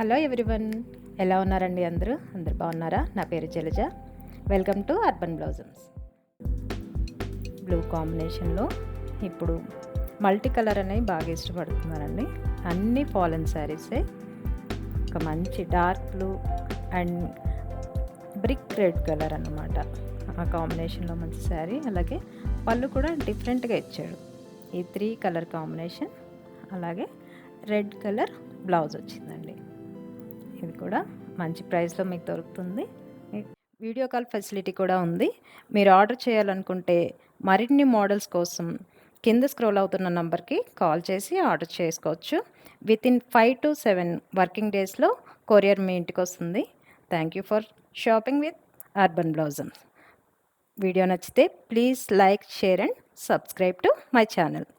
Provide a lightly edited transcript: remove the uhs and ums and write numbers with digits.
Hello everyone, ఎలా ఉన్నారండి? అందరూ బాగున్నారా? నా పేరు Jalaja. Welcome to Urban Blossoms. Blue కాంబినేషన్లో ఇప్పుడు మల్టీ కలర్ అనేవి బాగా ఇష్టపడుతున్నారండి. అన్ని ఫాలన్ శారీసే. ఒక మంచి dark blue and brick red colour అన్నమాట. ఆ కాంబినేషన్లో మంచి శారీ. అలాగే పళ్ళు కూడా డిఫరెంట్గా ఇచ్చాడు. ఈ 3 కలర్ కాంబినేషన్, అలాగే రెడ్ కలర్ బ్లౌజ్ వచ్చిందండి. ఇది కూడా మంచి ప్రైస్లో మీకు దొరుకుతుంది. వీడియో కాల్ ఫెసిలిటీ కూడా ఉంది. మీరు ఆర్డర్ చేయాలనుకుంటే మరిన్ని మోడల్స్ కోసం కింద స్క్రోల్ అవుతున్న నంబర్కి కాల్ చేసి ఆర్డర్ చేసుకోవచ్చు. వితిన్ 5 to 7 వర్కింగ్ డేస్లో కొరియర్ మీ ఇంటికి వస్తుంది. Thank you for shopping with Urban Blossoms. Video నచ్చితే please like, share and subscribe to my channel.